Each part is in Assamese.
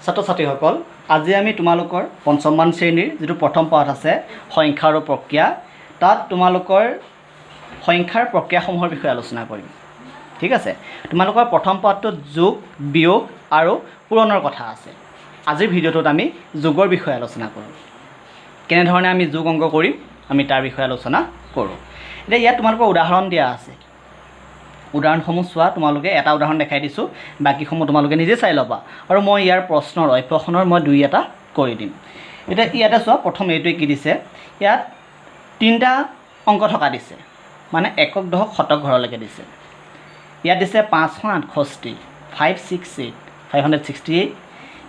ছাত্ৰ ছাত্ৰীসকল আজি আমি তোমালোকৰ পঞ্চমমান শ্ৰেণীৰ যেটো প্ৰথম পাঠ আছে সংখ্যা আৰু প্ৰক্ৰিয়া তাত তোমালোকৰ সংখ্যাৰ প্ৰক্ৰিয়াসমূহৰ বিষয়ে আলোচনা কৰিম ঠিক আছে তোমালোকৰ প্ৰথম পাঠটোত যোগ বিয়োগ আৰু পূৰণৰ কথা আছে আজিৰ ভিডিঅ'টোত আমি যোগৰ বিষয়ে আলোচনা কৰিম কেনে ধৰণে আমি যোগ অংক কৰিম আমি তাৰ বিষয়ে আলোচনা কৰোঁ এতিয়া ইয়াত তোমালোকৰ উদাহৰণ দিয়া আছে উদাহৰণসমূহ চোৱা তোমালোকে এটা উদাহৰণ দেখাই দিছো বাকিসমূহ তোমালোকে নিজে চাই ল'বা আৰু মই ইয়াৰ প্ৰশ্নৰ অভ্যাসনৰ মই দুই এটা কৰি দিম এটা ইয়াতে চোৱা প্ৰথম এইটোৱে কি দিছে ইয়াত তিনটা অংক থকা দিছে মানে একক দশক শতক ঘৰলৈকে দিছে ইয়াত দিছে 568 568 568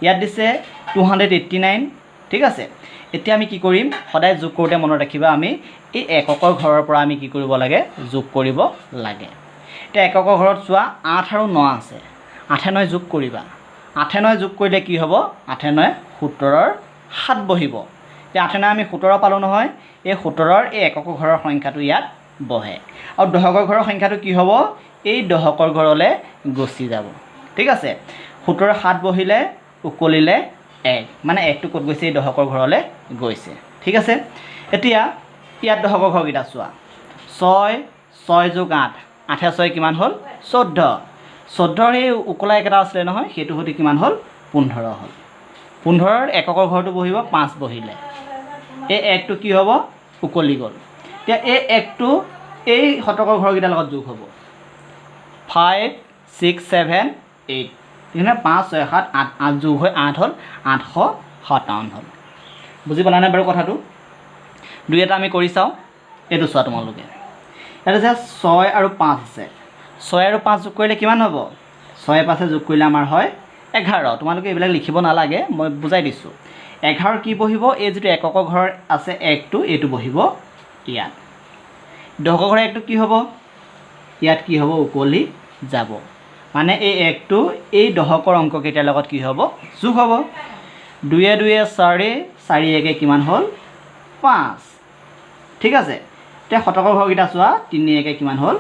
ইয়াত দিছে 289 ঠিক আছে এতিয়া আমি কি কৰিম সদায় যোগ কৰোঁতে মনত ৰাখিবা আমি এই এককৰ ঘৰৰ পৰা আমি কি কৰিব লাগে যোগ কৰিব লাগে এটা এককৰ ঘৰত চোৱা 8 আৰু 9 আছে 8 9 যোগ কৰিবা 8 9 যোগ কৰিলে কি হ'ব 8 9 17ৰ 7 বহিব এতিয়া 8 9 আমি 17 পালো নহয় এই 17ৰ এই এককৰ ঘৰৰ সংখ্যাটো ইয়াত বহে আৰু দশকৰ ঘৰৰ সংখ্যাটো কি হ'ব এই দশকৰ ঘৰলৈ গছি যাব ঠিক আছে 17ৰ 7 বহিলে উকলিলে 1 মানে 1 টো ক'ত গৈছে এই দশকৰ ঘৰলৈ গৈছে ঠিক আছে এতিয়া ইয়াত দশকৰ ঘৰ কিটা চোৱা 6 6 যোগ 8 8 6 কিমান হ'ল 14 14ৰ এই উকলা একটা আছিল নহয় হেতু হতি কিমান হ'ল 15 হ'ল 15ৰ এককৰ ঘৰটো বহিব 5 বহিলে এই 1 টো কি হ'ব উকলি গ'ল এতিয়া এই 1 টো এই শতকৰ ঘৰ কিটাৰ লগত যোগ হ'ব 5 6 7 8 এনে 5 6 7 8 8 যোগ হৈ 8 হ'ল 857 হ'ল বুজি পালানে বাৰু কথাটো দুই এটা আমি কৰি চাও এটো চোৱা তোমালোকে এটা যে 6 আৰু 5 আছে 6 আৰু 5 যোগ কৰিলে কিমান হ'ব 6 5 যোগ কৰিলে আমাৰ হয় 11 তোমালোকে এইবিলাক লিখিব নালাগে মই বুজাই দিছো 11 কি বহিব এই যেটো এককৰ ঘৰ আছে 1 টো এটো বহিব ইয়াত দশকৰ ঘৰ 1 টো কি হ'ব ইয়াত কি হ'ব উকলি যাব মানে এই 1 টো এই দশকৰ অংক কেইটাৰ লগত কি হ'ব যোগ হ'ব 2 2 4 4 1 কিমান হ'ল 5 ঠিক আছে তে শতকৰ ঘৰ কিটা চোৱা 3 1 কিমান হ'ল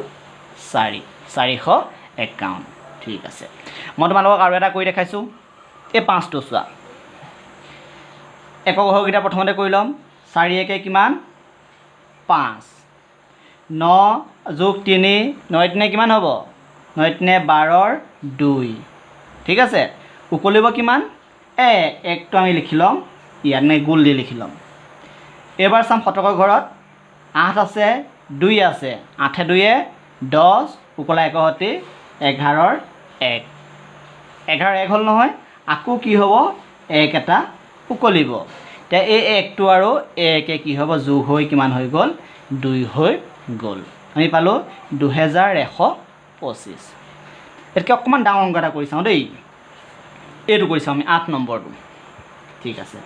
4 451 ঠিক আছে মই তোমালোকক আৰু এটা কৰি দেখাইছো এই 5 টো চোৱা একক ঘৰ কিটা প্ৰথমতে কৰি লম 4 1 কিমান 5 9 যোগ 3 9 3 কিমান হ'ব 9 3 12ৰ 2 ঠিক আছে উকলিব কিমান 1 টো আমি লিখি লম ইয়াত নে গুল দি লিখি লম এবাৰ চাম শতকৰ ঘৰত 8 আছে 2 আছে 8 2 10 উকলা একহতি 11ৰ 1 11 1 হ'ল নহয় আকো কি হ'ব 1 এটা উকলিব তে এই 1 টো আৰু 1 কি হ'ব যোগ হৈ কিমান হৈ গ'ল 2 হৈ গ'ল আমি পালো 2125 এতকে অকমান ডাঙৰ অংক এটা কৰি চাও দেই এটো কৰি চাও আমি 8 নম্বৰটো ঠিক আছে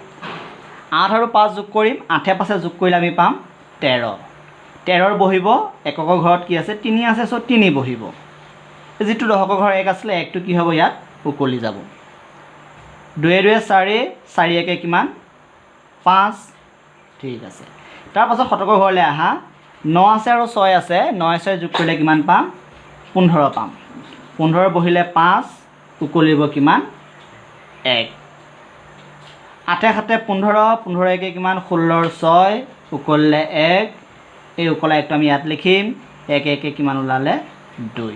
8 আৰু 5 যোগ কৰিম 8 5 যোগ কৰিলে আমি পাম 13 13ৰ বহিব এককৰ ঘৰত কি আছে 3 আছে সো 3 বহিব যেটো দশকৰ ঘৰ 1 আছিল 1 টো কি হ'ব ইয়াত উকলি যাব 2 2 4 4 1 কিমান 5 ঠিক আছে তাৰ পাছত শতকৰ ঘৰলৈ আহা 9 আছে আৰু 6 আছে 9 6 যোগ কৰিলে কিমান পাম 15 পাম 15 বহিলে 5 উকলিব কিমান 1 8 7 15 15 1 কিমান 16ৰ 6 উকলিলে 1 এই উকলা একটো আমি ইয়াত লিখিম 1 1 কিমান ওলালে 2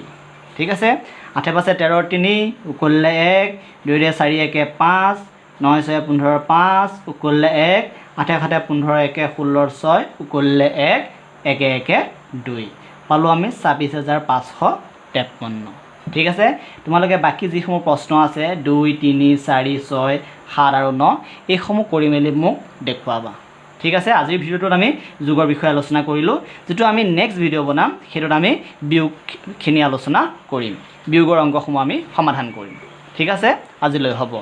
ঠিক আছে 8 5 13ৰ 3 উকলিলে 1 2 2 4 1 5 9 6 15ৰ 5 উকলিলে 1 8 7 15 1 16ৰ 6 উকলিলে 1 1 1 2 পালো আমি 26553 ঠিক আছে তোমালোকে বাকি যিসমূহ প্ৰশ্ন আছে 2 3 4 6 7 আৰু 9 এইসমূহ কৰি মেলি মোক দেখুৱাবা ঠিক আছে আজিৰ ভিডিঅ'টোত আমি যোগৰ বিষয়ে আলোচনা কৰিলো যেটো আমি নেক্সট ভিডিঅ' বনাম হেতোত আমি বিয়োগখিনি আলোচনা কৰিম বিয়োগৰ অংকসমূহ আমি সমাধান কৰিম ঠিক আছে আজিলৈ হ'ব